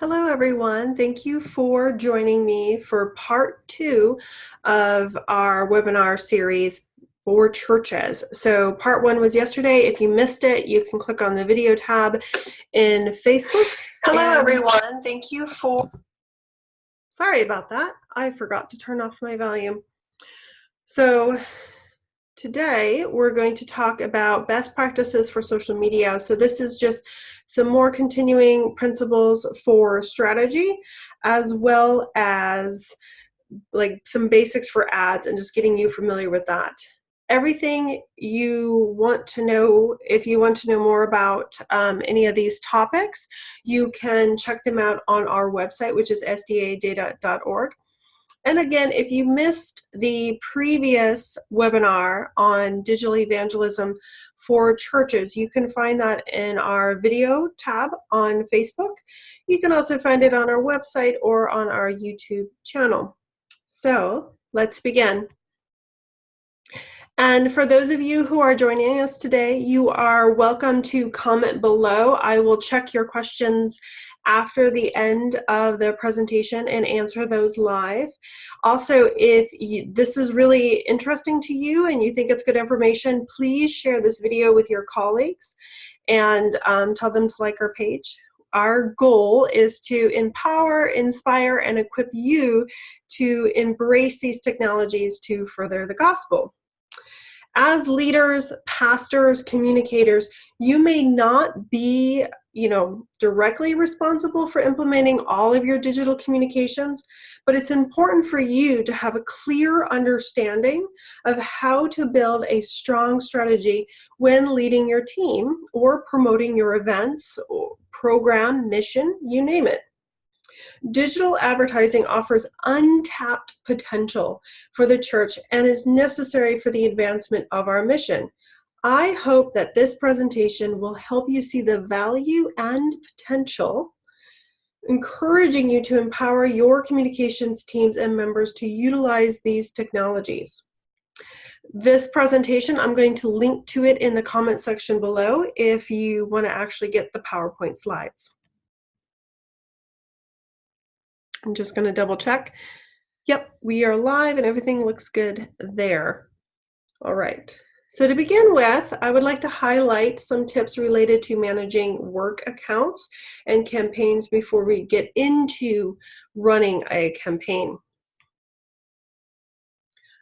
Hello, everyone. Thank you for joining me for part 2 of our webinar series for churches. So part 1 was yesterday. If you missed it, you can click on the video tab in Facebook. Hello, everyone. Thank you for... Sorry about that. I forgot to turn off my volume. So today, we're going to talk about best practices for social media. So this is just some more continuing principles for strategy, as well as like some basics for ads and just getting you familiar with that. Everything you want to know, if you want to know more about any of these topics, you can check them out on our website, which is sdadata.org. And again, if you missed the previous webinar on digital evangelism for churches, you can find that in our video tab on Facebook. You can also find it on our website or on our YouTube channel. So let's begin. And for those of you who are joining us today, you are welcome to comment below. I will check your questions after the end of the presentation and answer those live. Also, if this is really interesting to you and you think it's good information, please share this video with your colleagues and tell them to like our page. Our goal is to empower, inspire, and equip you to embrace these technologies to further the gospel. As leaders, pastors, communicators, you may not be, directly responsible for implementing all of your digital communications, but it's important for you to have a clear understanding of how to build a strong strategy when leading your team or promoting your events, or program, mission, you name it. Digital advertising offers untapped potential for the church and is necessary for the advancement of our mission. I hope that this presentation will help you see the value and potential, encouraging you to empower your communications teams and members to utilize these technologies. This presentation, I'm going to link to it in the comment section below if you want to actually get the PowerPoint slides. I'm just going to double check. Yep, we are live and everything looks good there. All right. So to begin with, I would like to highlight some tips related to managing work accounts and campaigns before we get into running a campaign.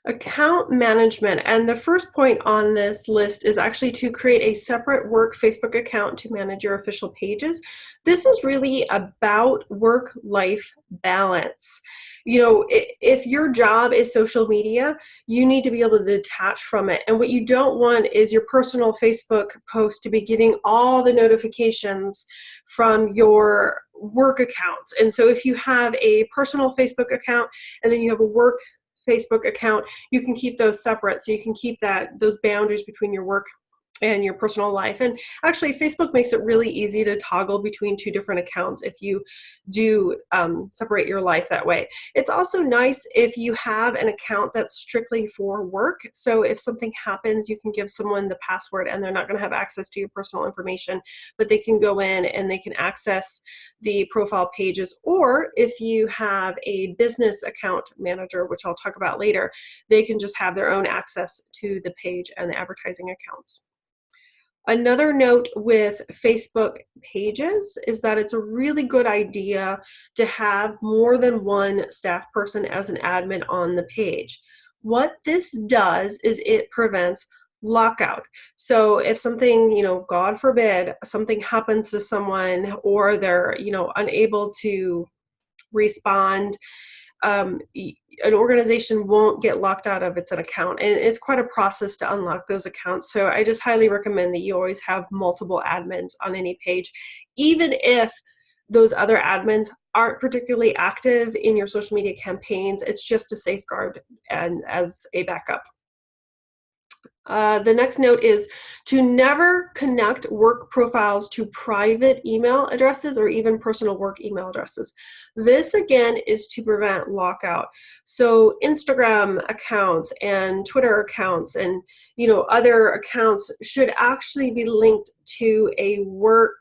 Account management, and the first point on this list is actually to create a separate work Facebook account to manage your official pages. This is really about work-life balance. If your job is social media, you need to be able to detach from it. And what you don't want is your personal Facebook post to be getting all the notifications from your work accounts. And so if you have a personal Facebook account and then you have a work Facebook account, you can keep those separate, so you can keep those boundaries between your work and your personal life. And actually, Facebook makes it really easy to toggle between two different accounts if you do separate your life that way. It's also nice if you have an account that's strictly for work. So if something happens, you can give someone the password and they're not going to have access to your personal information, but they can go in and they can access the profile pages. Or if you have a business account manager, which I'll talk about later, they can just have their own access to the page and the advertising accounts. Another note with Facebook pages is that it's a really good idea to have more than one staff person as an admin on the page. What this does is it prevents lockout. So if something, God forbid, something happens to someone or they're, unable to respond, an organization won't get locked out of its account, and it's quite a process to unlock those accounts. So I just highly recommend that you always have multiple admins on any page, even if those other admins aren't particularly active in your social media campaigns. It's just a safeguard and as a backup. The next note is to never connect work profiles to private email addresses or even personal work email addresses. This again is to prevent lockout. So Instagram accounts and Twitter accounts and other accounts should actually be linked to a work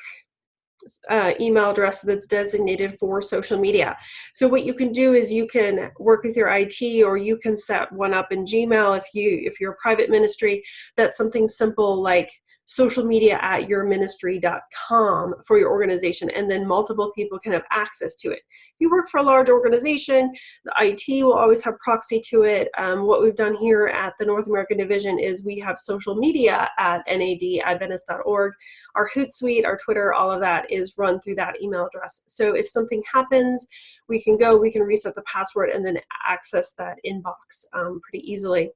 email address that's designated for social media. So what you can do is you can work with your IT, or you can set one up in Gmail if you're a private ministry. That's something simple like social media at yourministry.com for your organization, and then multiple people can have access to it. If you work for a large organization, the IT will always have proxy to it. What we've done here at the North American Division is we have social media at nadadventist.org. Our Hootsuite, our Twitter, all of that is run through that email address. So if something happens, we can reset the password and then access that inbox pretty easily.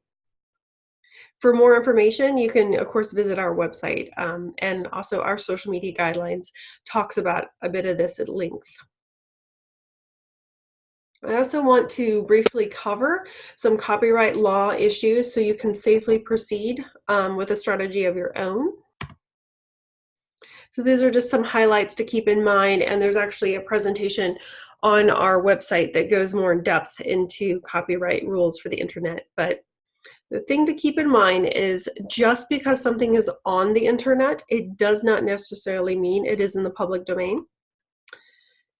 For more information, you can, of course, visit our website, and also our social media guidelines talks about a bit of this at length. I also want to briefly cover some copyright law issues so you can safely proceed with a strategy of your own. So these are just some highlights to keep in mind, and there's actually a presentation on our website that goes more in depth into copyright rules for the internet. But the thing to keep in mind is just because something is on the internet, it does not necessarily mean it is in the public domain.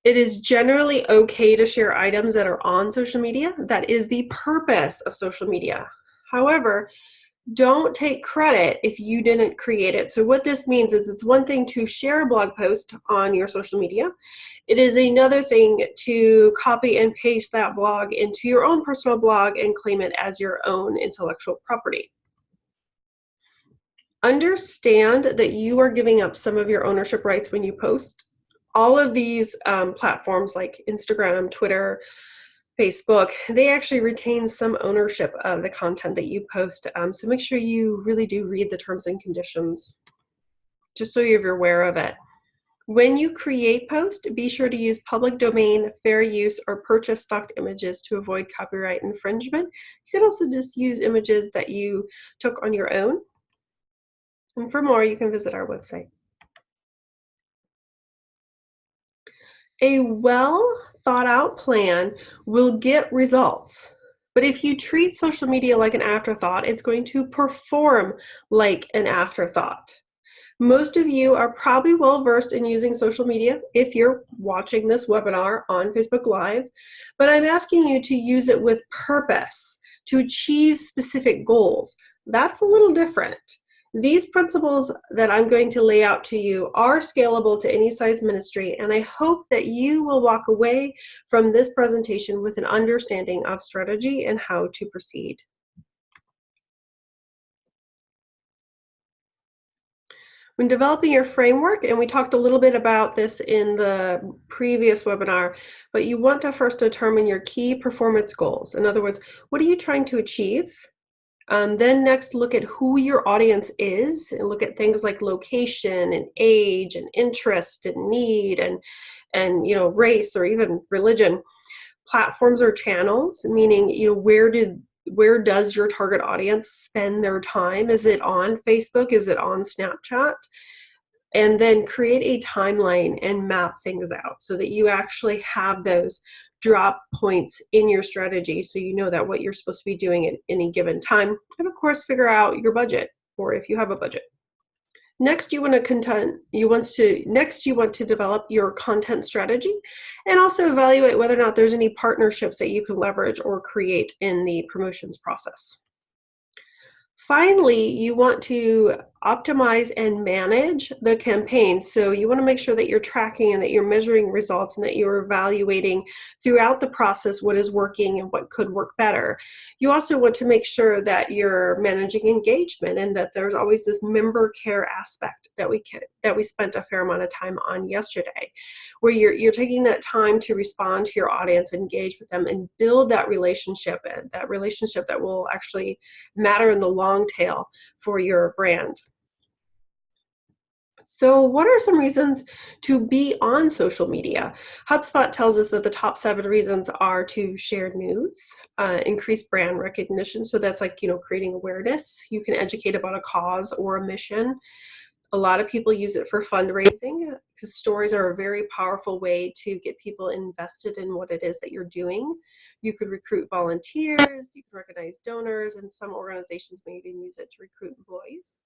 It is generally okay to share items that are on social media. That is the purpose of social media. However, don't take credit if you didn't create it. So what this means is it's one thing to share a blog post on your social media. It is another thing to copy and paste that blog into your own personal blog and claim it as your own intellectual property. Understand that you are giving up some of your ownership rights when you post. All of these platforms like Instagram, Twitter, Facebook, they actually retain some ownership of the content that you post. So make sure you really do read the terms and conditions, just so you're aware of it. When you create post, be sure to use public domain, fair use, or purchase stocked images to avoid copyright infringement. You can also just use images that you took on your own. And for more, you can visit our website. A well thought out plan will get results. But if you treat social media like an afterthought, it's going to perform like an afterthought. Most of you are probably well versed in using social media if you're watching this webinar on Facebook Live, but I'm asking you to use it with purpose to achieve specific goals. That's a little different. These principles that I'm going to lay out to you are scalable to any size ministry, and I hope that you will walk away from this presentation with an understanding of strategy and how to proceed. When developing your framework, and we talked a little bit about this in the previous webinar, but you want to first determine your key performance goals. In other words, what are you trying to achieve? Then next, look at who your audience is, and look at things like location and age and interest and need and race or even religion. Platforms or channels, meaning where does your target audience spend their time? Is it on Facebook? Is it on Snapchat? And then create a timeline and map things out so that you actually have those drop points in your strategy so you know that what you're supposed to be doing at any given time. And of course, figure out your budget, or if you have a budget. Next, you want to develop your content strategy and also evaluate whether or not there's any partnerships that you can leverage or create in the promotions process. Finally, you want to optimize and manage the campaign. So you want to make sure that you're tracking and that you're measuring results and that you're evaluating throughout the process what is working and what could work better. You also want to make sure that you're managing engagement and that there's always this member care aspect that we spent a fair amount of time on yesterday, where you're taking that time to respond to your audience, engage with them, and build that relationship, and that relationship that will actually matter in the long tail for your brand. So what are some reasons to be on social media? HubSpot tells us that the top 7 reasons are to share news, increase brand recognition. So that's like, creating awareness. You can educate about a cause or a mission. A lot of people use it for fundraising because stories are a very powerful way to get people invested in what it is that you're doing. You could recruit volunteers, you can recognize donors, and some organizations may even use it to recruit employees.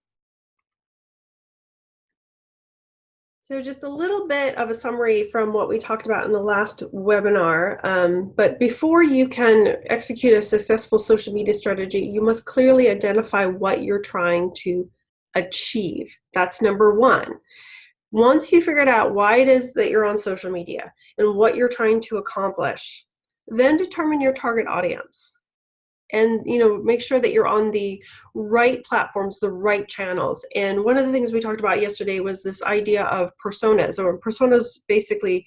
So just a little bit of a summary from what we talked about in the last webinar. But before you can execute a successful social media strategy, you must clearly identify what you're trying to achieve. That's number one. Once you figured out why it is that you're on social media and what you're trying to accomplish, then determine your target audience. And make sure that you're on the right platforms, the right channels. And one of the things we talked about yesterday was this idea of personas. Or personas basically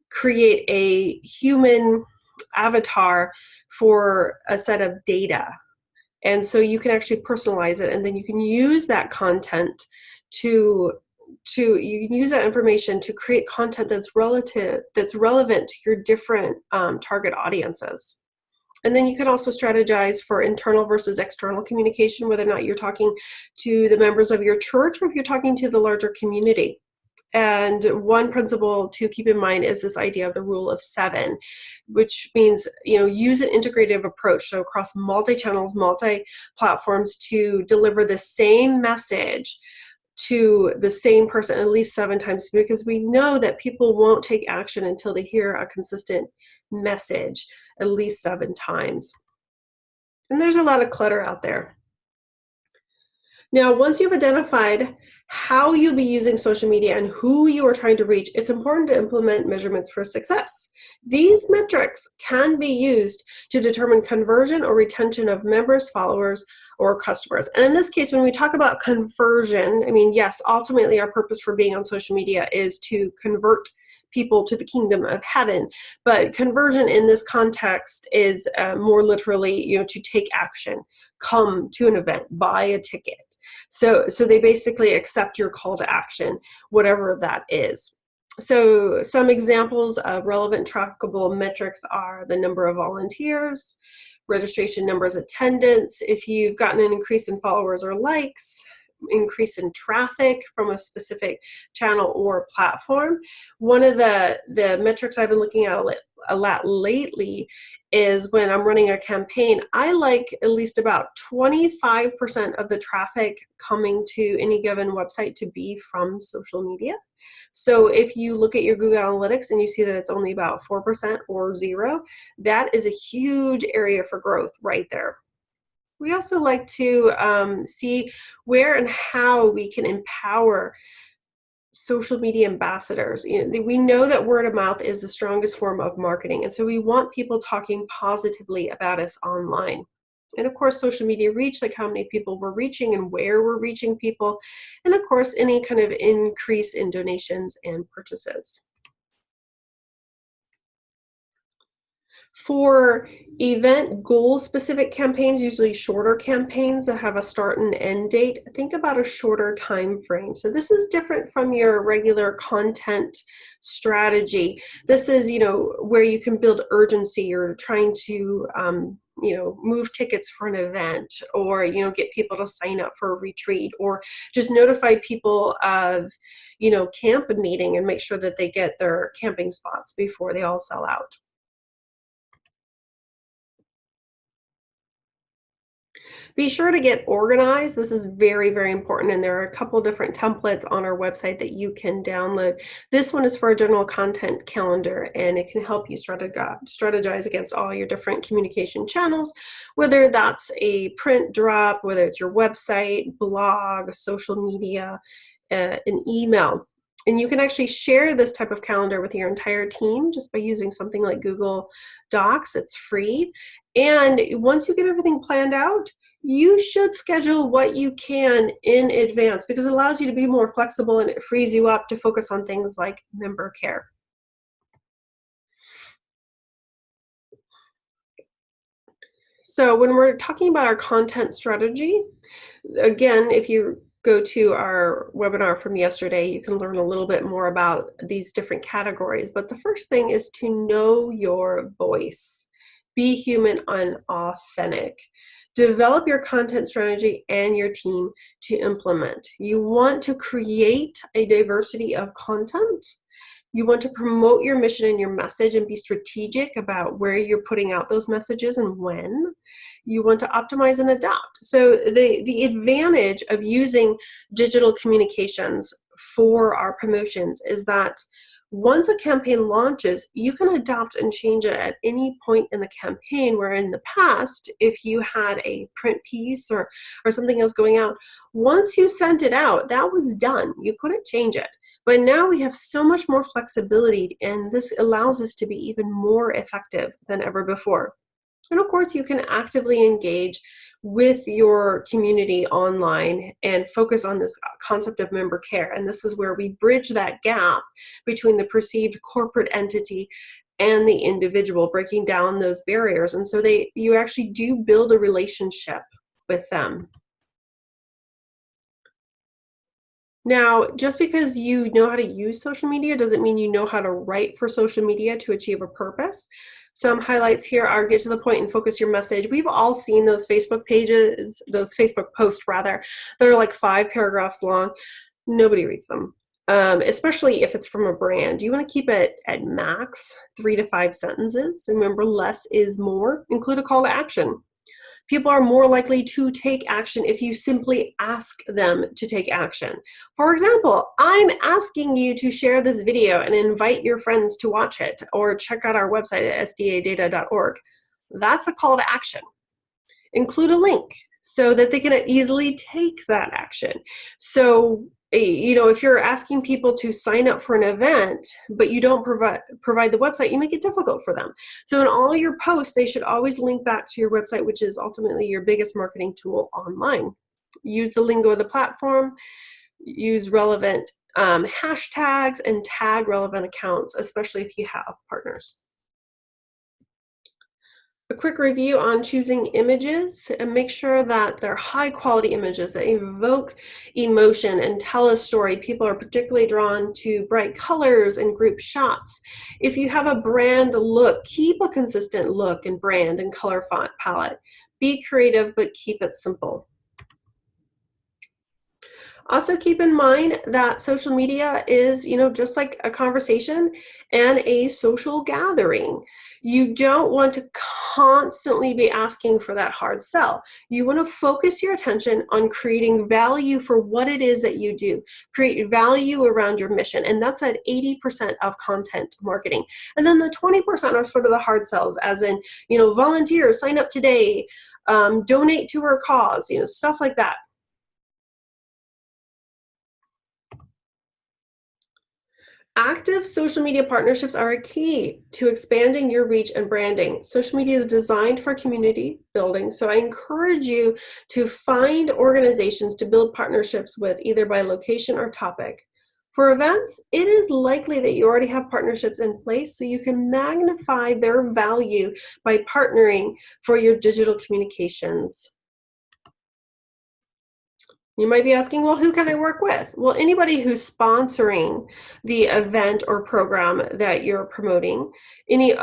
create a human avatar for a set of data. And so you can actually personalize it, and then you can use that content to you can use that information to create content that's relevant to your different target audiences. And then you can also strategize for internal versus external communication, whether or not you're talking to the members of your church or if you're talking to the larger community. And one principle to keep in mind is this idea of the rule of 7, which means, use an integrative approach. So across multi-channels, multi-platforms to deliver the same message to the same person at least 7 times, because we know that people won't take action until they hear a consistent message at least 7 times. And there's a lot of clutter out there. Now, once you've identified how you'll be using social media and who you are trying to reach, it's important to implement measurements for success. These metrics can be used to determine conversion or retention of members, followers, or customers. And in this case, when we talk about conversion, yes, ultimately our purpose for being on social media is to convert people to the kingdom of heaven. But conversion in this context is more literally, to take action, come to an event, buy a ticket. So they basically accept your call to action, whatever that is. So some examples of relevant trackable metrics are the number of volunteers, registration numbers, attendance, if you've gotten an increase in followers or likes, increase in traffic from a specific channel or platform. One of the metrics I've been looking at a lot lately is when I'm running a campaign, I like at least about 25% of the traffic coming to any given website to be from social media. So if you look at your Google Analytics and you see that it's only about 4% or 0, that is a huge area for growth right there. We also like to see where and how we can empower social media ambassadors. We know that word of mouth is the strongest form of marketing, and so we want people talking positively about us online. And of course, social media reach, like how many people we're reaching and where we're reaching people, and of course, any kind of increase in donations and purchases. For event goal-specific campaigns, usually shorter campaigns that have a start and end date, think about a shorter time frame. So this is different from your regular content strategy. This is, where you can build urgency. You're trying to, move tickets for an event, or, get people to sign up for a retreat, or just notify people of, camp meeting and make sure that they get their camping spots before they all sell out. Be sure to get organized. This is very, very important, and there are a couple different templates on our website that you can download. This one is for a general content calendar, and it can help you strategize against all your different communication channels, whether that's a print drop, whether it's your website, blog, social media, an email. And you can actually share this type of calendar with your entire team just by using something like Google Docs. It's free. And once you get everything planned out, you should schedule what you can in advance, because it allows you to be more flexible and it frees you up to focus on things like member care. So when we're talking about our content strategy, again, if you go to our webinar from yesterday, you can learn a little bit more about these different categories. But the first thing is to know your voice. Be human and authentic. Develop your content strategy and your team to implement. You want to create a diversity of content. You want to promote your mission and your message and be strategic about where you're putting out those messages and when. You want to optimize and adapt. So the advantage of using digital communications for our promotions is that once a campaign launches, you can adapt and change it at any point in the campaign, where in the past, if you had a print piece or something else going out, once you sent it out, that was done. You couldn't change it. But now we have so much more flexibility, and this allows us to be even more effective than ever before. And of course, you can actively engage with your community online and focus on this concept of member care. And this is where we bridge that gap between the perceived corporate entity and the individual, breaking down those barriers. And so you actually do build a relationship with them. Now, just because you know how to use social media doesn't mean you know how to write for social media to achieve a purpose. Some highlights here are: get to the point and focus your message. We've all seen those Facebook pages, those Facebook posts rather, that are like 5 paragraphs long. Nobody reads them, especially if it's from a brand. You want to keep it at max 3 to 5 sentences. Remember, less is more. Include a call to action. People are more likely to take action if you simply ask them to take action. For example, I'm asking you to share this video and invite your friends to watch it, or check out our website at sdadata.org. That's a call to action. Include a link so that they can easily take that action. So, if you're asking people to sign up for an event, but you don't provide the website, you make it difficult for them. So in all your posts, they should always link back to your website, which is ultimately your biggest marketing tool online. Use the lingo of the platform, use relevant hashtags, and tag relevant accounts, especially if you have partners. A quick review on choosing images, and make sure that they're high quality images that evoke emotion and tell a story. People are particularly drawn to bright colors and group shots. If you have a brand look, keep a consistent look and brand and color font palette. Be creative, but keep it simple. Also keep in mind that social media is, just like a conversation and a social gathering. You don't want to constantly be asking for that hard sell. You want to focus your attention on creating value for what it is that you do. Create value around your mission. And that's at 80% of content marketing. And then the 20% are sort of the hard sells, as in, volunteer, sign up today, donate to our cause, stuff like that. Active social media partnerships are a key to expanding your reach and branding. Social media is designed for community building, so I encourage you to find organizations to build partnerships with, either by location or topic. For events, it is likely that you already have partnerships in place, so you can magnify their value by partnering for your digital communications. You might be asking, well, who can I work with? Well, anybody who's sponsoring the event or program that you're promoting, any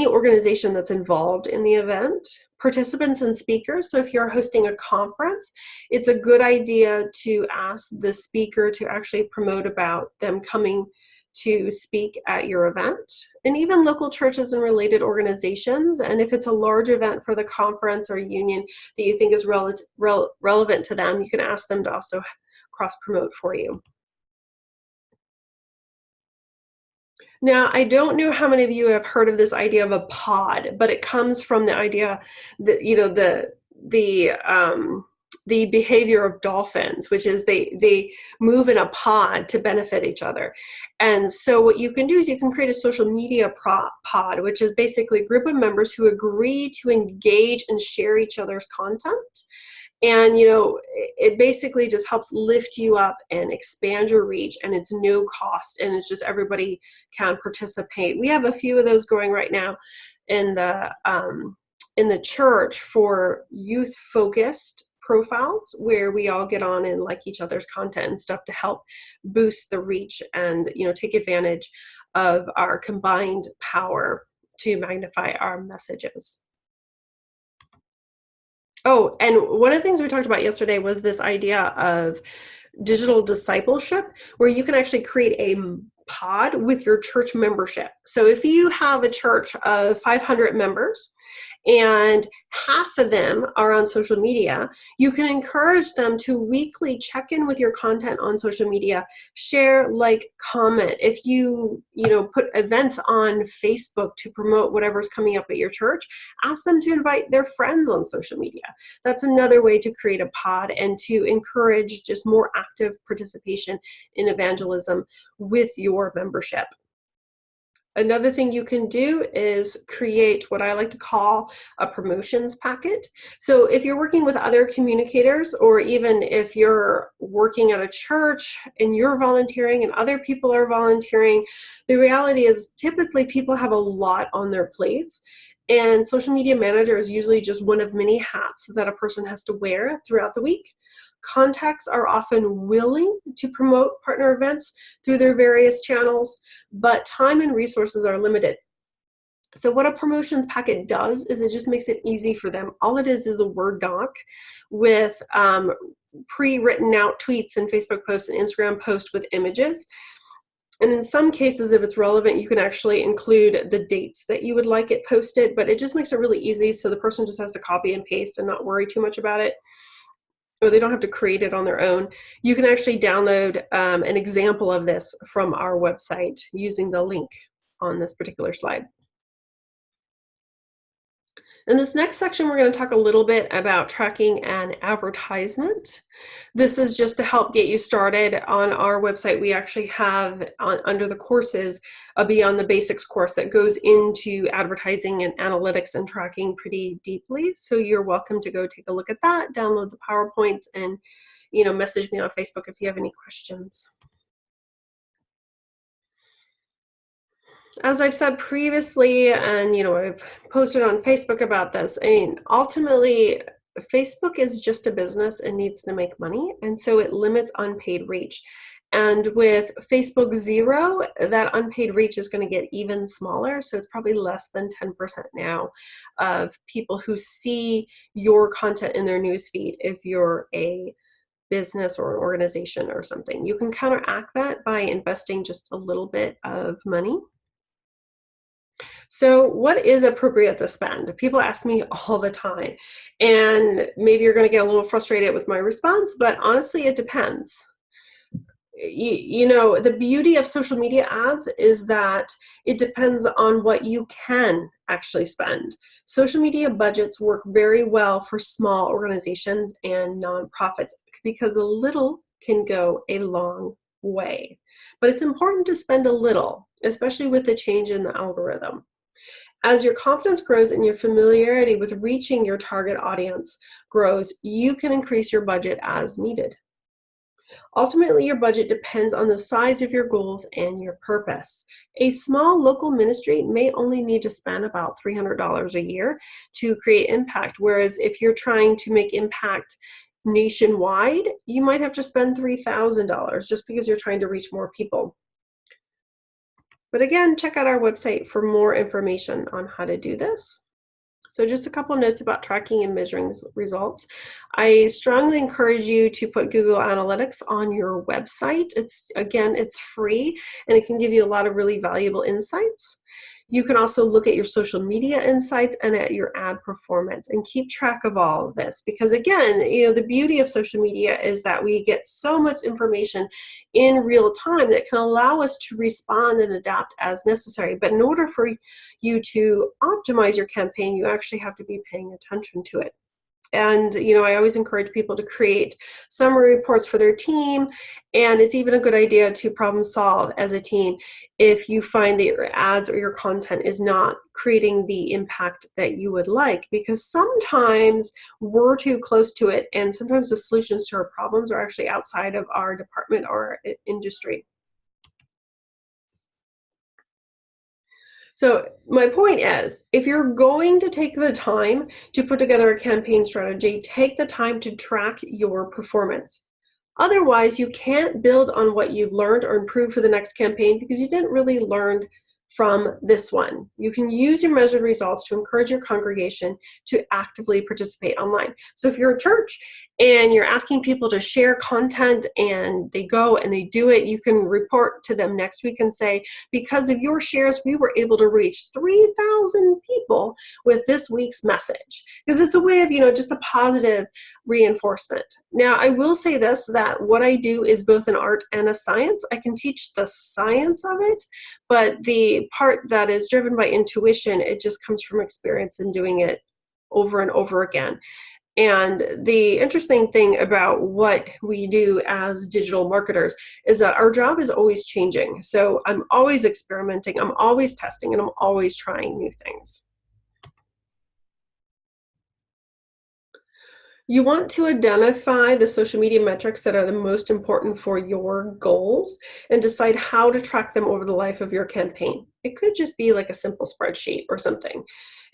organization that's involved in the event, participants and speakers. So if you're hosting a conference, it's a good idea to ask the speaker to actually promote about them coming to speak at your event, and even local churches and related organizations. And if it's a large event for the conference or union that you think is relevant to them, you can ask them to also cross-promote for you. Now, I don't know how many of you have heard of this idea of a pod, but it comes from the idea that, the behavior of dolphins, which is they move in a pod to benefit each other. And so what you can do is you can create a social media pod, which is basically a group of members who agree to engage and share each other's content. And, it basically just helps lift you up and expand your reach, and it's no cost, and it's just everybody can participate. We have a few of those going right now in the church for youth-focused profiles, where we all get on and like each other's content and stuff to help boost the reach and, take advantage of our combined power to magnify our messages. Oh, and one of the things we talked about yesterday was this idea of digital discipleship, where you can actually create a pod with your church membership. So if you have a church of 500 members, and half of them are on social media, you can encourage them to weekly check in with your content on social media, share, like, comment. If you put events on Facebook to promote whatever's coming up at your church, ask them to invite their friends on social media. That's another way to create a pod and to encourage just more active participation in evangelism with your membership. Another thing you can do is create what I like to call a promotions packet. So if you're working with other communicators, or even if you're working at a church and you're volunteering and other people are volunteering, the reality is typically people have a lot on their plates. And social media manager is usually just one of many hats that a person has to wear throughout the week. Contacts are often willing to promote partner events through their various channels, but time and resources are limited. So what a promotions packet does is it just makes it easy for them. All it is a Word doc with pre-written out tweets and Facebook posts and Instagram posts with images. And in some cases, if it's relevant, you can actually include the dates that you would like it posted, but it just makes it really easy so the person just has to copy and paste and not worry too much about it, or they don't have to create it on their own. You can actually download an example of this from our website using the link on this particular slide. In this next section, we're going to talk a little bit about tracking an advertisement. This is just to help get you started. On our website, we actually have under the courses a Beyond the Basics course that goes into advertising and analytics and tracking pretty deeply. So you're welcome to go take a look at that, download the PowerPoints, and message me on Facebook if you have any questions. As I've said previously, and I've posted on Facebook about this, I mean, ultimately, Facebook is just a business and needs to make money, and so it limits unpaid reach. And with Facebook Zero, that unpaid reach is going to get even smaller, so it's probably less than 10% now of people who see your content in their newsfeed if you're a business or an organization or something. You can counteract that by investing just a little bit of money. So what is appropriate to spend? People ask me all the time, and maybe you're going to get a little frustrated with my response, but honestly, it depends. The beauty of social media ads is that it depends on what you can actually spend. Social media budgets work very well for small organizations and nonprofits because a little can go a long way. But it's important to spend a little, especially with the change in the algorithm. As your confidence grows and your familiarity with reaching your target audience grows, you can increase your budget as needed. Ultimately, your budget depends on the size of your goals and your purpose. A small local ministry may only need to spend about $300 a year to create impact, whereas if you're trying to make impact nationwide, you might have to spend $3,000 just because you're trying to reach more people. But again, check out our website for more information on how to do this. So just a couple notes about tracking and measuring results. I strongly encourage you to put Google Analytics on your website. It's free, and it can give you a lot of really valuable insights. You can also look at your social media insights and at your ad performance and keep track of all of this, because again, the beauty of social media is that we get so much information in real time that can allow us to respond and adapt as necessary. But in order for you to optimize your campaign, you actually have to be paying attention to it. And, I always encourage people to create summary reports for their team. And it's even a good idea to problem solve as a team if you find that your ads or your content is not creating the impact that you would like, because sometimes we're too close to it. And sometimes the solutions to our problems are actually outside of our department or industry. So my point is, if you're going to take the time to put together a campaign strategy, take the time to track your performance. Otherwise, you can't build on what you've learned or improve for the next campaign because you didn't really learn from this one. You can use your measured results to encourage your congregation to actively participate online. So if you're a church and you're asking people to share content and they go and they do it, you can report to them next week and say, because of your shares, we were able to reach 3,000 people with this week's message. Because it's a way of, just a positive reinforcement. Now, I will say this, that what I do is both an art and a science. I can teach the science of it, but the part that is driven by intuition, it just comes from experience and doing it over and over again. And the interesting thing about what we do as digital marketers is that our job is always changing. So I'm always experimenting, I'm always testing, and I'm always trying new things. You want to identify the social media metrics that are the most important for your goals and decide how to track them over the life of your campaign. It could just be like a simple spreadsheet or something.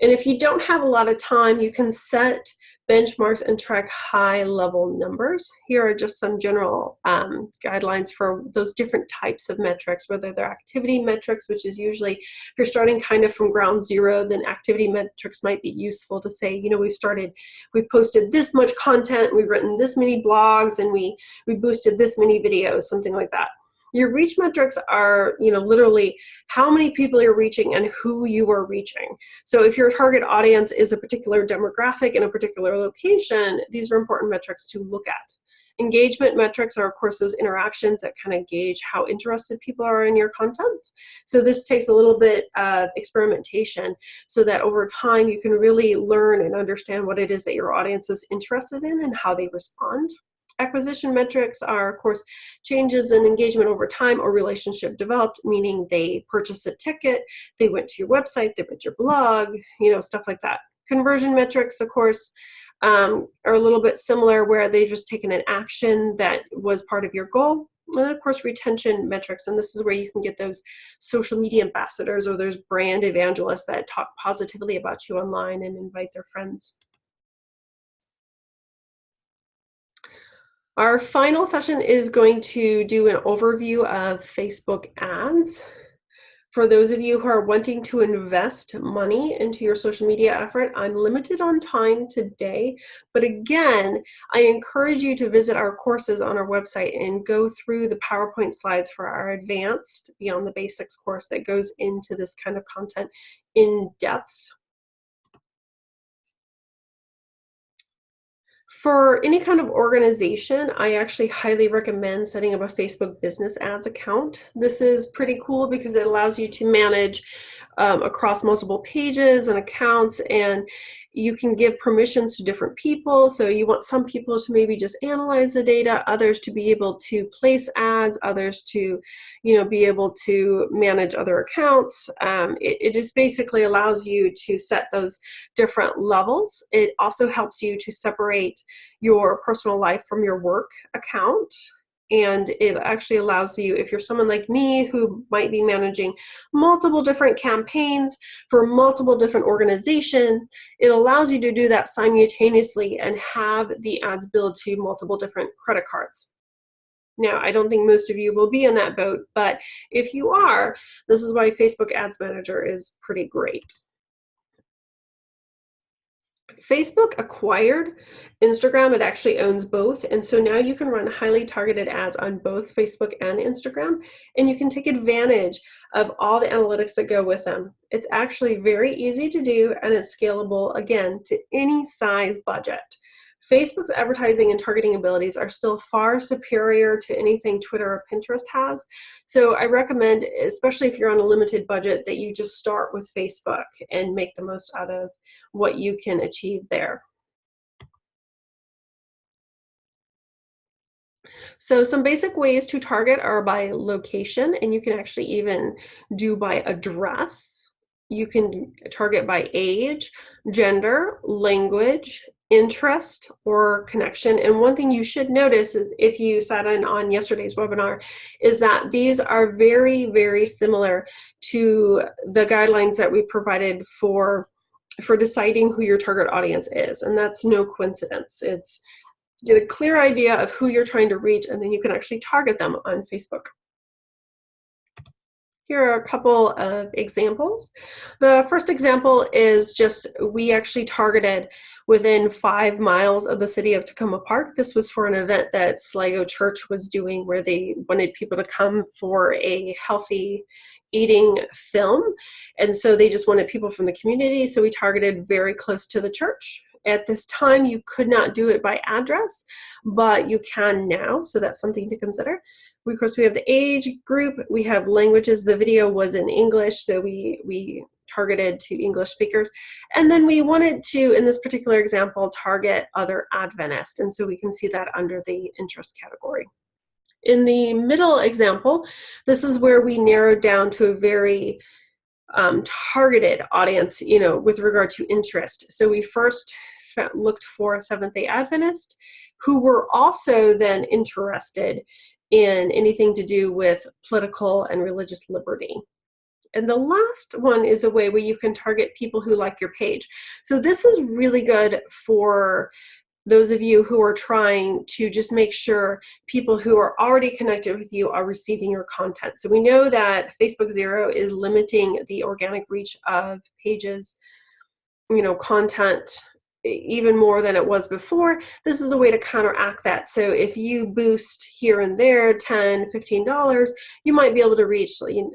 And if you don't have a lot of time, you can set benchmarks and track high-level numbers. Here are just some general guidelines for those different types of metrics, whether they're activity metrics, which is usually, if you're starting kind of from ground zero, then activity metrics might be useful to say, we've posted this much content, we've written this many blogs, and we boosted this many videos, something like that. Your reach metrics are, literally how many people you're reaching and who you are reaching. So if your target audience is a particular demographic in a particular location, these are important metrics to look at. Engagement metrics are, of course, those interactions that kind of gauge how interested people are in your content. So this takes a little bit of experimentation so that over time you can really learn and understand what it is that your audience is interested in and how they respond. Acquisition metrics are, of course, changes in engagement over time or relationship developed, meaning they purchased a ticket, they went to your website, they read your blog, stuff like that. Conversion metrics, of course, are a little bit similar, where they've just taken an action that was part of your goal. And then, of course, retention metrics, and this is where you can get those social media ambassadors or those brand evangelists that talk positively about you online and invite their friends. Our final session is going to do an overview of Facebook ads. For those of you who are wanting to invest money into your social media effort, I'm limited on time today, but again, I encourage you to visit our courses on our website and go through the PowerPoint slides for our advanced Beyond the Basics course that goes into this kind of content in depth. For any kind of organization, I actually highly recommend setting up a Facebook business ads account. This is pretty cool because it allows you to manage across multiple pages and accounts, and you can give permissions to different people. So you want some people to maybe just analyze the data, others to be able to place ads, others to be able to manage other accounts. It just basically allows you to set those different levels. It also helps you to separate your personal life from your work account. And it actually allows you, if you're someone like me who might be managing multiple different campaigns for multiple different organizations, it allows you to do that simultaneously and have the ads billed to multiple different credit cards. Now, I don't think most of you will be in that boat, but if you are, this is why Facebook Ads Manager is pretty great. Facebook acquired Instagram. It actually owns both. And so now you can run highly targeted ads on both Facebook and Instagram, and you can take advantage of all the analytics that go with them. It's actually very easy to do, and it's scalable, again, to any size budget. Facebook's advertising and targeting abilities are still far superior to anything Twitter or Pinterest has. So I recommend, especially if you're on a limited budget, that you just start with Facebook and make the most out of what you can achieve there. So some basic ways to target are by location, and you can actually even do by address. You can target by age, gender, language, interest, or connection. And one thing you should notice is, if you sat in on yesterday's webinar, is that these are very, very similar to the guidelines that we provided for deciding who your target audience is. And that's no coincidence. It's get a clear idea of who you're trying to reach, and then you can actually target them on Facebook. Here are a couple of examples. The first example is just we actually targeted within 5 miles of the city of Tacoma Park. This was for an event that Sligo Church was doing where they wanted people to come for a healthy eating film. And so they just wanted people from the community. So we targeted very close to the church. At this time, you could not do it by address, but you can now. So that's something to consider. Of course, we have the age group. We have languages. The video was in English, so we targeted to English speakers. And then we wanted to, in this particular example, target other Adventists. And so we can see that under the interest category. In the middle example, this is where we narrowed down to a very targeted audience, with regard to interest. So we first looked for Seventh-day Adventists who were also then interested in anything to do with political and religious liberty. And the last one is a way where you can target people who like your page. So this is really good for those of you who are trying to just make sure people who are already connected with you are receiving your content. So we know that Facebook Zero is limiting the organic reach of pages, content even more than it was before. This is a way to counteract that. So if you boost here and there $10, $15, you might be able to reach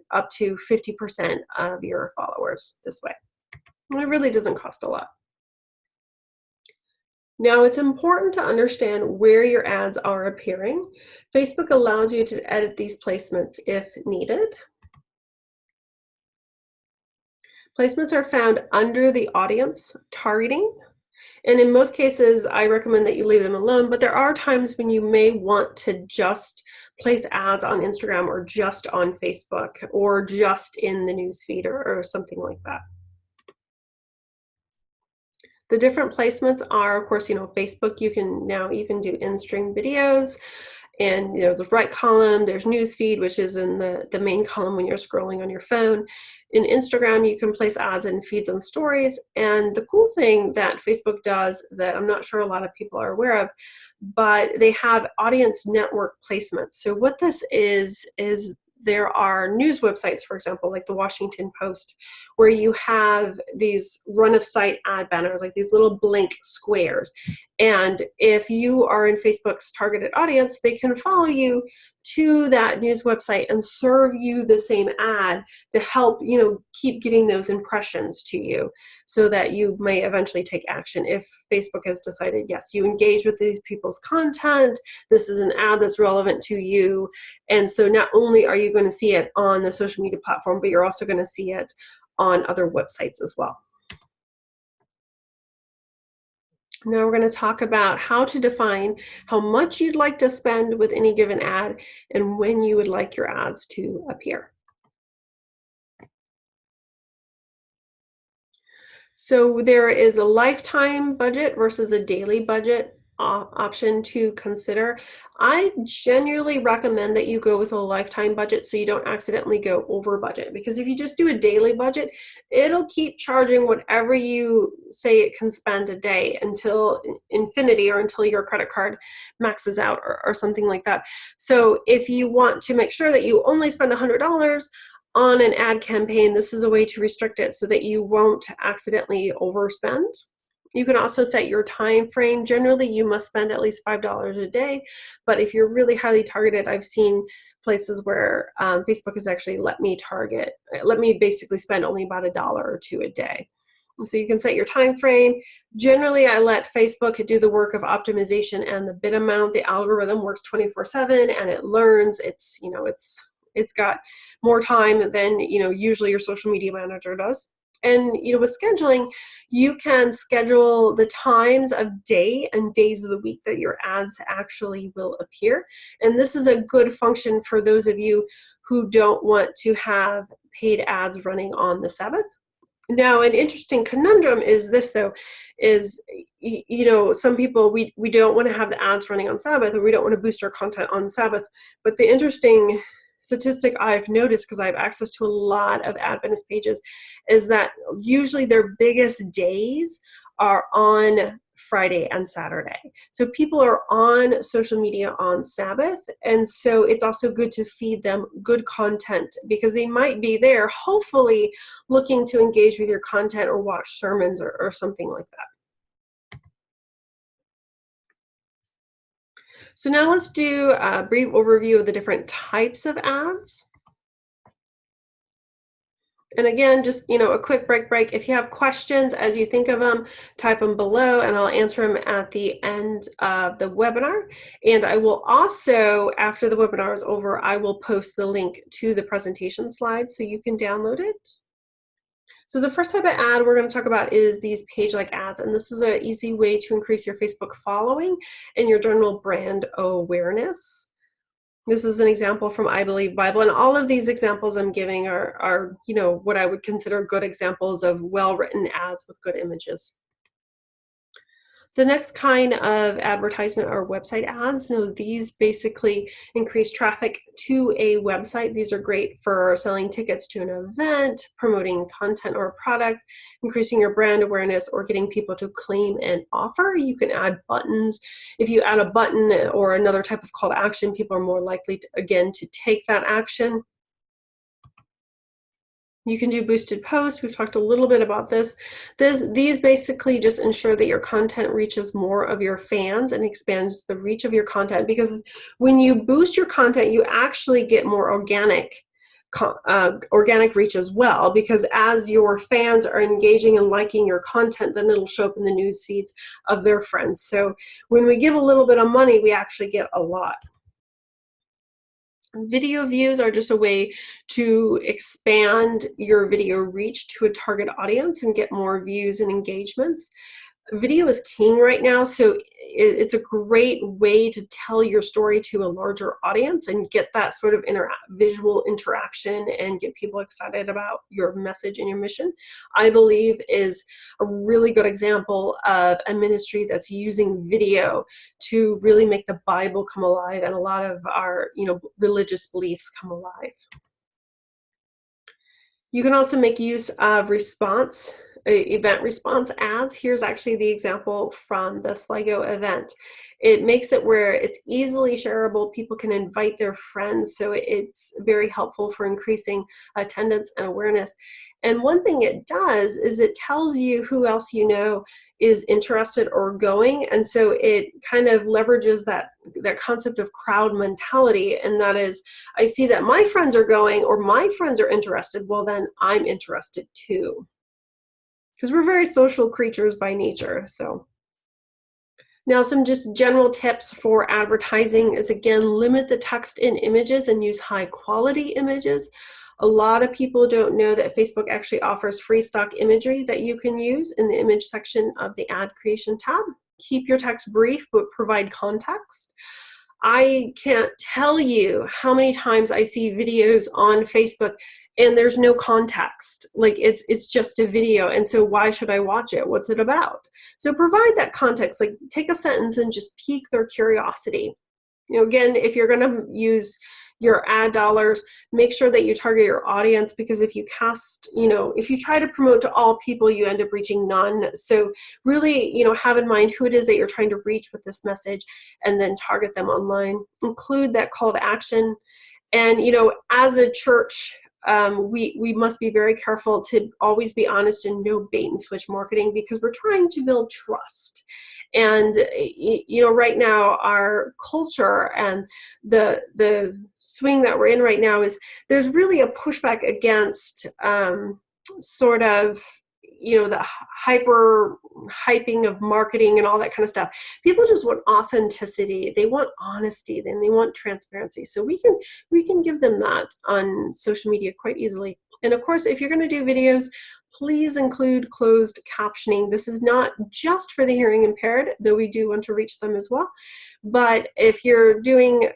up to 50% of your followers this way. And it really doesn't cost a lot. Now, it's important to understand where your ads are appearing. Facebook allows you to edit these placements if needed. Placements are found under the audience targeting. And in most cases, I recommend that you leave them alone, but there are times when you may want to just place ads on Instagram or just on Facebook or just in the newsfeed or something like that. The different placements are, of course, Facebook, you can now even do in-stream videos. And the right column, there's newsfeed, which is in the main column when you're scrolling on your phone. In Instagram, you can place ads in feeds and stories. And the cool thing that Facebook does that I'm not sure a lot of people are aware of, but they have audience network placements. So what this is there are news websites, for example, like the Washington Post, where you have these run-of-site ad banners, like these little blank squares. And if you are in Facebook's targeted audience, they can follow you to that news website and serve you the same ad to help, keep getting those impressions to you so that you may eventually take action if Facebook has decided, yes, you engage with these people's content, this is an ad that's relevant to you. And so not only are you going to see it on the social media platform, but you're also going to see it on other websites as well. Now we're going to talk about how to define how much you'd like to spend with any given ad and when you would like your ads to appear. So there is a lifetime budget versus a daily budget option to consider. I generally recommend that you go with a lifetime budget so you don't accidentally go over budget, because if you just do a daily budget, it'll keep charging whatever you say it can spend a day until infinity or until your credit card maxes out or something like that. So if you want to make sure that you only spend $100 on an ad campaign, this is a way to restrict it so that you won't accidentally overspend. You can also set your time frame. Generally, you must spend at least $5 a day, but if you're really highly targeted, I've seen places where Facebook has actually let me basically spend only about $1 or $2 a day. So you can set your time frame. Generally, I let Facebook do the work of optimization and the bid amount. The algorithm works 24/7 and it learns. It's got more time than usually your social media manager does. And with scheduling, you can schedule the times of day and days of the week that your ads actually will appear. And this is a good function for those of you who don't want to have paid ads running on the Sabbath. Now, an interesting conundrum is this, though, is, some people, we don't want to have the ads running on Sabbath, or we don't want to boost our content on Sabbath. But the interesting statistic I've noticed, because I have access to a lot of Adventist pages, is that usually their biggest days are on Friday and Saturday. So people are on social media on Sabbath, and so it's also good to feed them good content because they might be there, hopefully looking to engage with your content or watch sermons or something like that. So now let's do a brief overview of the different types of ads. And again, just, a quick break. If you have questions as you think of them, type them below and I'll answer them at the end of the webinar. And I will also, after the webinar is over, I will post the link to the presentation slides so you can download it. So the first type of ad we're going to talk about is these page-like ads, and this is an easy way to increase your Facebook following and your general brand awareness. This is an example from I Believe Bible, and all of these examples I'm giving are what I would consider good examples of well-written ads with good images. The next kind of advertisement are website ads. So these basically increase traffic to a website. These are great for selling tickets to an event, promoting content or a product, increasing your brand awareness, or getting people to claim an offer. You can add buttons. If you add a button or another type of call to action, people are more likely to take that action. You can do boosted posts. We've talked a little bit about this. These basically just ensure that your content reaches more of your fans and expands the reach of your content, because when you boost your content, you actually get more organic reach as well, because as your fans are engaging and liking your content, then it'll show up in the news feeds of their friends. So when we give a little bit of money, we actually get a lot. Video views are just a way to expand your video reach to a target audience and get more views and engagements. Video is king right now, so it's a great way to tell your story to a larger audience and get that sort of visual interaction and get people excited about your message and your mission. I Believe is a really good example of a ministry that's using video to really make the Bible come alive and a lot of our religious beliefs come alive. You can also make use of event response ads. Here's actually the example from the Sligo event. It makes it where it's easily shareable. People can invite their friends, so it's very helpful for increasing attendance and awareness. And one thing it does is it tells you who else is interested or going, and so it kind of leverages that concept of crowd mentality, and that is, I see that my friends are going or my friends are interested, well then I'm interested too. Because we're very social creatures by nature. So now some just general tips for advertising is, again, limit the text in images and use high quality images. A lot of people don't know that Facebook actually offers free stock imagery that you can use in the image section of the ad creation tab. Keep your text brief, but provide context. I can't tell you how many times I see videos on Facebook and there's no context. Like it's just a video, and so why should I watch it? What's it about? So provide that context. Like take a sentence and just pique their curiosity. Again, if you're going to use your ad dollars, make sure that you target your audience, because if you if you try to promote to all people, you end up reaching none. So really, have in mind who it is that you're trying to reach with this message, and then target them online. Include that call to action. And, as a church, we must be very careful to always be honest and no bait and switch marketing, because we're trying to build trust. And right now our culture and the swing that we're in right now is there's really a pushback against sort of the hyper hyping of marketing and all that kind of stuff. People just want authenticity, they want honesty, and they want transparency. So we can give them that on social media quite easily. And of course, if you're going to do videos, please include closed captioning. This is not just for the hearing impaired, though we do want to reach them as well. But if you're doing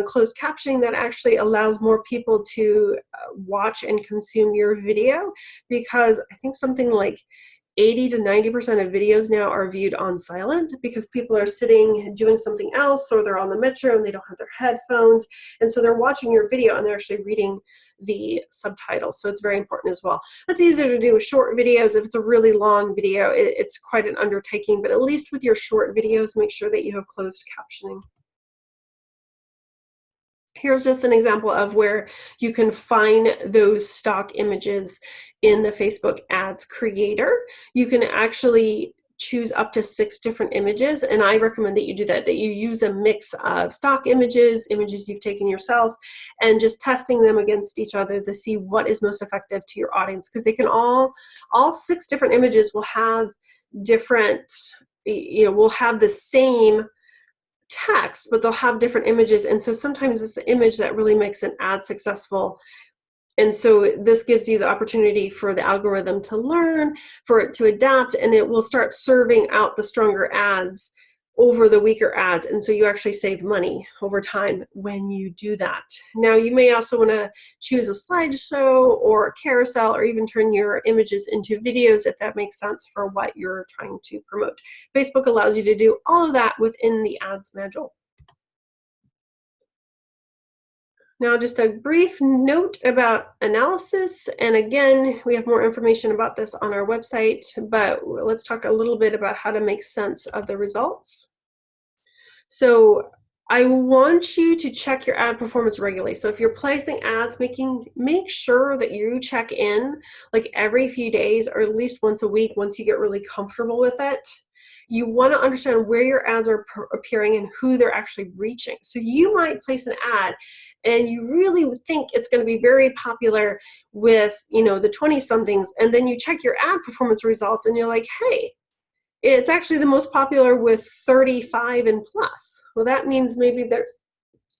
closed captioning, that actually allows more people to watch and consume your video, because I think something like 80 to 90% of videos now are viewed on silent because people are sitting doing something else, or they're on the metro and they don't have their headphones. And so they're watching your video and they're actually reading the subtitles. So it's very important as well. That's easier to do with short videos. If it's a really long video, it's quite an undertaking, but at least with your short videos, make sure that you have closed captioning. Here's just an example of where you can find those stock images in the Facebook Ads Creator. You can actually choose up to 6 different images, and I recommend that you do that you use a mix of stock images, images you've taken yourself, and just testing them against each other to see what is most effective to your audience, because they can all 6 different images will have different, will have the same text, but they'll have different images, and so sometimes it's the image that really makes an ad successful. And so this gives you the opportunity for the algorithm to learn, for it to adapt, and it will start serving out the stronger ads over the weaker ads, and so you actually save money over time when you do that. Now, you may also want to choose a slideshow or a carousel, or even turn your images into videos if that makes sense for what you're trying to promote. Facebook allows you to do all of that within the ads module. Now, just a brief note about analysis, and again, we have more information about this on our website, but let's talk a little bit about how to make sense of the results. So I want you to check your ad performance regularly. So if you're placing ads, make sure that you check in like every few days, or at least once a week once you get really comfortable with it. You want to understand where your ads are appearing and who they're actually reaching. So you might place an ad and you really think it's going to be very popular with, the 20-somethings, and then you check your ad performance results and you're like, hey, it's actually the most popular with 35 and plus. Well, that means maybe there's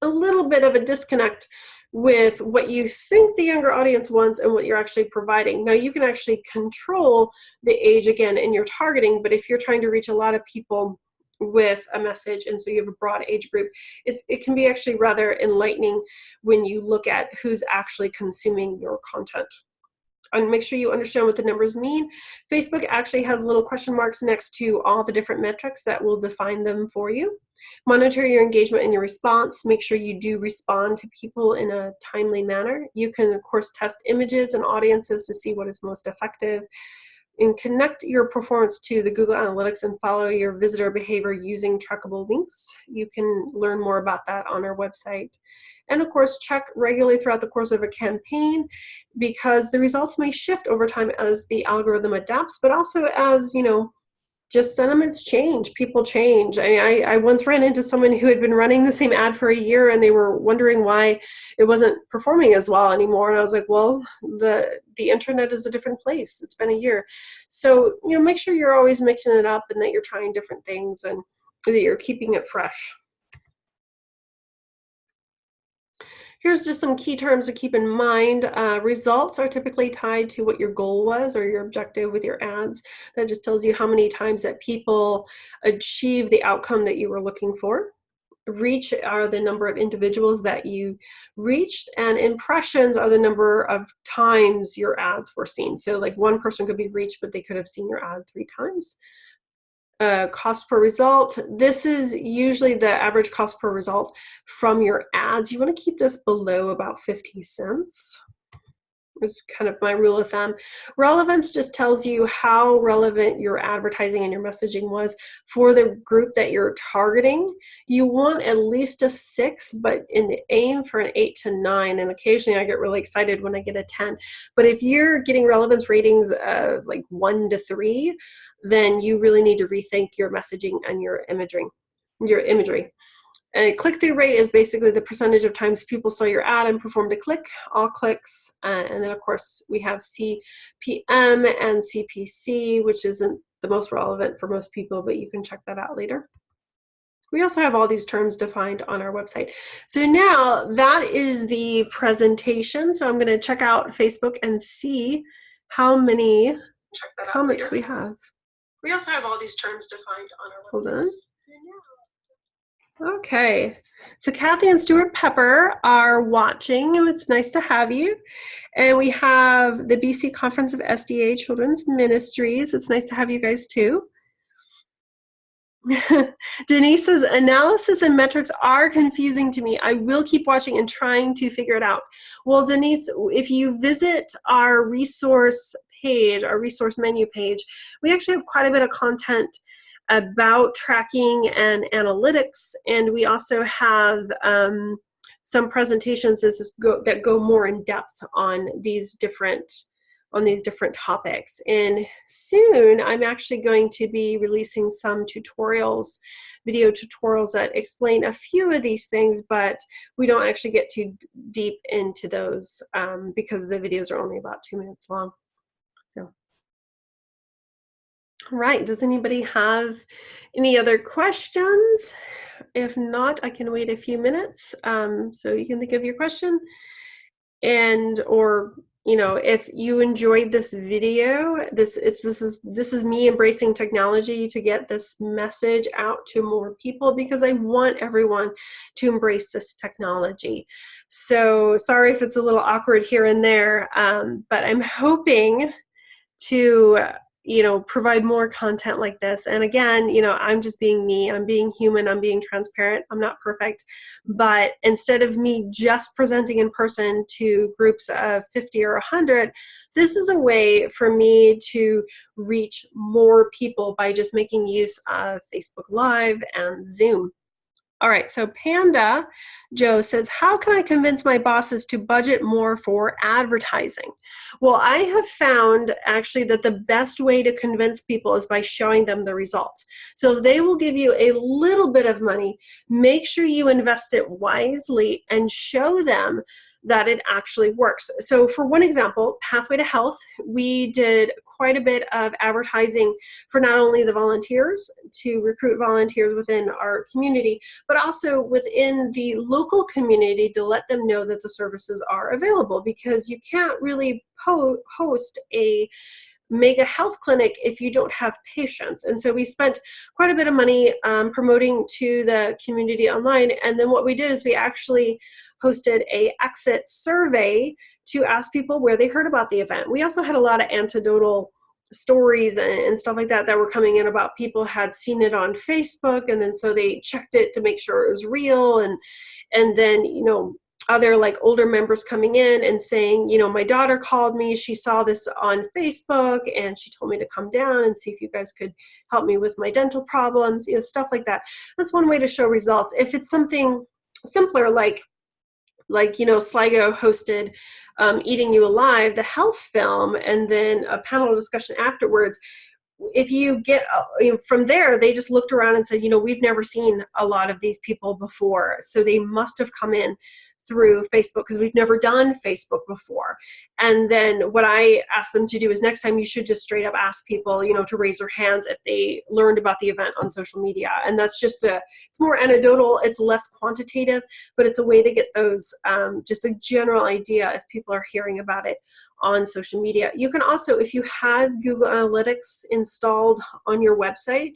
a little bit of a disconnect with what you think the younger audience wants and what you're actually providing. Now, you can actually control the age again in your targeting, but if you're trying to reach a lot of people with a message, and so you have a broad age group, it can be actually rather enlightening when you look at who's actually consuming your content. And make sure you understand what the numbers mean. Facebook actually has little question marks next to all the different metrics that will define them for you. Monitor your engagement and your response. Make sure you do respond to people in a timely manner. You can, of course, test images and audiences to see what is most effective. And connect your performance to the Google Analytics and follow your visitor behavior using trackable links. You can learn more about that on our website. And of course, check regularly throughout the course of a campaign, because the results may shift over time as the algorithm adapts, but also as, just sentiments change, people change. I once ran into someone who had been running the same ad for a year, and they were wondering why it wasn't performing as well anymore. And I was like, well, the internet is a different place. It's been a year. So, make sure you're always mixing it up and that you're trying different things and that you're keeping it fresh. Here's just some key terms to keep in mind. Results are typically tied to what your goal was or your objective with your ads. That just tells you how many times that people achieve the outcome that you were looking for. Reach are the number of individuals that you reached, and impressions are the number of times your ads were seen. So like one person could be reached, but they could have seen your ad 3 times. Cost per result. This is usually the average cost per result from your ads. You want to keep this below about 50 cents. Is kind of my rule of thumb. Relevance just tells you how relevant your advertising and your messaging was for the group that you're targeting. You want at least a 6, but aim for an 8 to 9. And occasionally I get really excited when I get a 10. But if you're getting relevance ratings of like 1 to 3, then you really need to rethink your messaging and your imagery. And click-through rate is basically the percentage of times people saw your ad and performed a click, all clicks. And then, of course, we have CPM and CPC, which isn't the most relevant for most people, but you can check that out later. We also have all these terms defined on our website. So now that is the presentation. So I'm going to check out Facebook and see how many comments we have. We also have all these terms defined on our website. Hold on. Okay, so Kathy and Stuart Pepper are watching. It's nice to have you. And we have the BC Conference of SDA Children's Ministries. It's nice to have you guys too. Denise says, analysis and metrics are confusing to me. I will keep watching and trying to figure it out. Well, Denise, if you visit our resource page, our resource menu page, we actually have quite a bit of content about tracking and analytics, and we also have some presentations that go more in depth on these different topics. And soon I'm actually going to be releasing some tutorials, video tutorials that explain a few of these things, but we don't actually get too deep into those because the videos are only about 2 minutes long. So, all right, does anybody have any other questions? If not, I can wait a few minutes so you can think of your question. And or if you enjoyed this video, this is me embracing technology to get this message out to more people, because I want everyone to embrace this technology. So sorry if it's a little awkward here and there, but I'm hoping to provide more content like this. And again, I'm just being me, I'm being human, I'm being transparent, I'm not perfect. But instead of me just presenting in person to groups of 50 or 100, this is a way for me to reach more people by just making use of Facebook Live and Zoom. All right, so Panda Joe says, how can I convince my bosses to budget more for advertising? Well, I have found actually that the best way to convince people is by showing them the results. So if they will give you a little bit of money, make sure you invest it wisely and show them that it actually works. So for one example, Pathway to Health, we did quite a bit of advertising for not only the volunteers to recruit volunteers within our community, but also within the local community to let them know that the services are available, because you can't really host a mega health clinic if you don't have patients. And so we spent quite a bit of money promoting to the community online. And then what we did is we actually hosted a exit survey to ask people where they heard about the event. We also had a lot of anecdotal stories and stuff like that were coming in about people had seen it on Facebook, and then so they checked it to make sure it was real. And then other like older members coming in and saying, my daughter called me, she saw this on Facebook and she told me to come down and see if you guys could help me with my dental problems, stuff like that. That's one way to show results. If it's something simpler like Sligo hosted Eating You Alive, the health film, and then a panel discussion afterwards, if you get from there, they just looked around and said, we've never seen a lot of these people before, so they must have come in through Facebook because we've never done Facebook before. And then what I asked them to do is next time you should just straight up ask people, to raise their hands if they learned about the event on social media. And that's just it's more anecdotal, it's less quantitative, but it's a way to get those, just a general idea if people are hearing about it on social media. You can also, if you have Google Analytics installed on your website,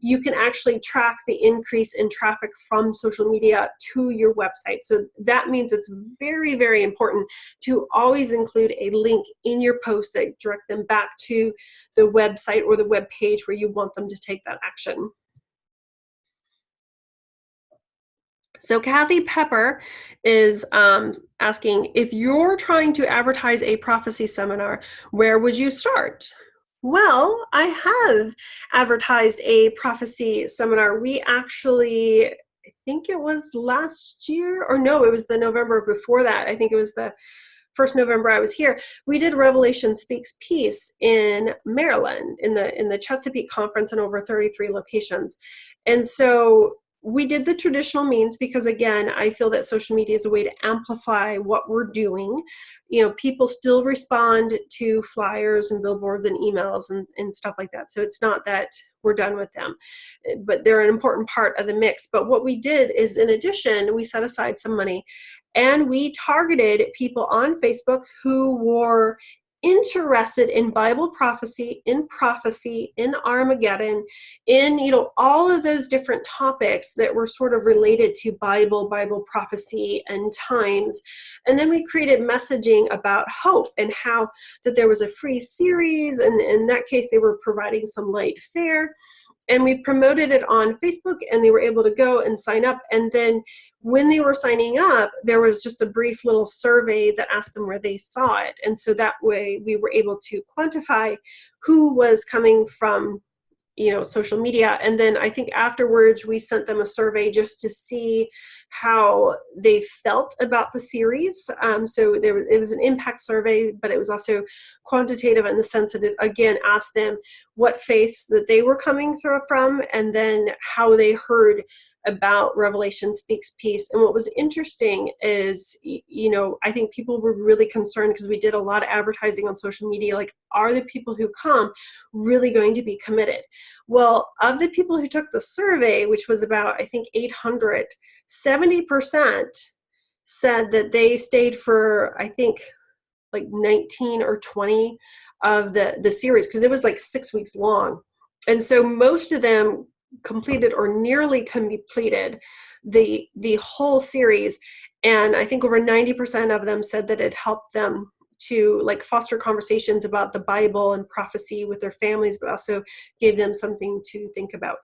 you can actually track the increase in traffic from social media to your website. So that means it's very, very important to always include a link in your post that direct them back to the website or the web page where you want them to take that action. So Kathy Pepper is asking, if you're trying to advertise a prophecy seminar, where would you start? Well, I have advertised a prophecy seminar. We actually, I think it was last year, or no, it was the November before that. I think it was the first November I was here. We did Revelation Speaks Peace in Maryland, in the Chesapeake Conference, in over 33 locations. And so we did the traditional means because, again, I feel that social media is a way to amplify what we're doing. People still respond to flyers and billboards and emails and stuff like that. So it's not that we're done with them, but they're an important part of the mix. But what we did is, in addition, we set aside some money and we targeted people on Facebook who were interested in Bible prophecy, in Armageddon, in, you know, all of those different topics that were sort of related to Bible prophecy, and times. And then we created messaging about hope, and how that there was a free series, and in that case they were providing some light fare, and we promoted it on Facebook, and they were able to go and sign up. And then when they were signing up, there was just a brief little survey that asked them where they saw it. And so that way we were able to quantify who was coming from, you know, social media. And then I think afterwards we sent them a survey just to see how they felt about the series. So it was an impact survey, but it was also quantitative in the sense that it again asked them what faiths that they were coming through from, and then how they heard about Revelation Speaks Peace. And what was interesting is, you know, I think people were really concerned because we did a lot of advertising on social media, like, are the people who come really going to be committed? Well, of the people who took the survey, which was about, I think, 800, 70% said that they stayed for, I think, like 19 or 20 of the series, because it was like 6 weeks long. And so most of them completed or nearly completed the whole series. And I think over 90% of them said that it helped them to like foster conversations about the Bible and prophecy with their families, but also gave them something to think about.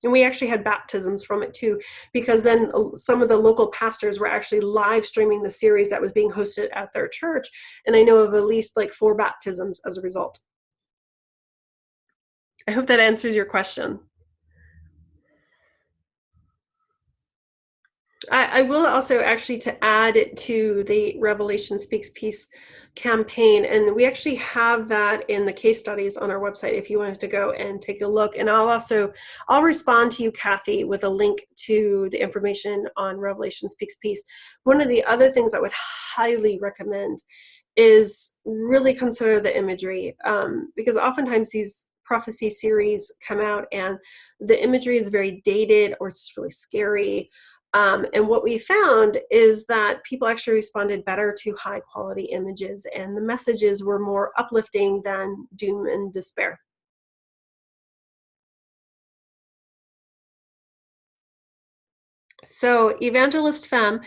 And we actually had baptisms from it too, because then some of the local pastors were actually live streaming the series that was being hosted at their church. And I know of at least like 4 baptisms as a result. I hope that answers your question. I will also actually to add it to the Revelation Speaks Peace campaign, and we actually have that in the case studies on our website if you wanted to go and take a look. And I'll respond to you, Kathy, with a link to the information on Revelation Speaks Peace. One of the other things I would highly recommend is really consider the imagery, because oftentimes these prophecy series come out and the imagery is very dated or it's really scary. And what we found is that people actually responded better to high quality images, and the messages were more uplifting than doom and despair. So Evangelist Femme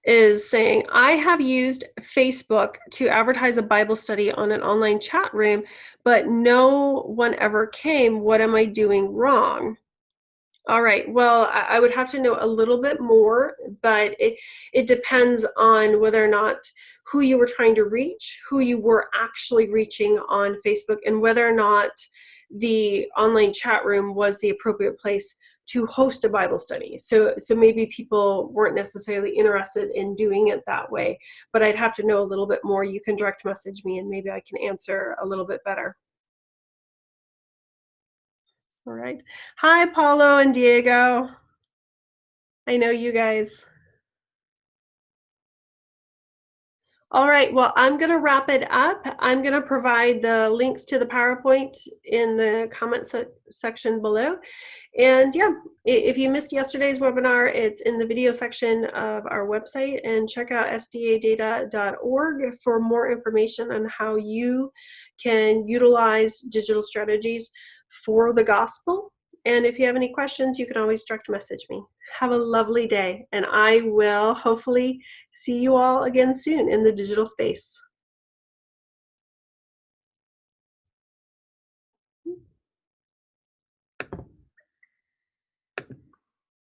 is saying, I have used Facebook to advertise a Bible study on an online chat room, but no one ever came. What am I doing wrong? All right, well, I would have to know a little bit more, but it depends on whether or not who you were trying to reach, who you were actually reaching on Facebook, and whether or not the online chat room was the appropriate place to host a Bible study. So maybe people weren't necessarily interested in doing it that way, but I'd have to know a little bit more. You can direct message me and maybe I can answer a little bit better. All right. Hi, Paulo and Diego. I know you guys. All right, well, I'm going to wrap it up. I'm going to provide the links to the PowerPoint in the comment section below. And yeah, if you missed yesterday's webinar, it's in the video section of our website, and check out sdadata.org for more information on how you can utilize digital strategies for the gospel. And if you have any questions, you can always direct message me. Have a lovely day, and I will hopefully see you all again soon in the digital space.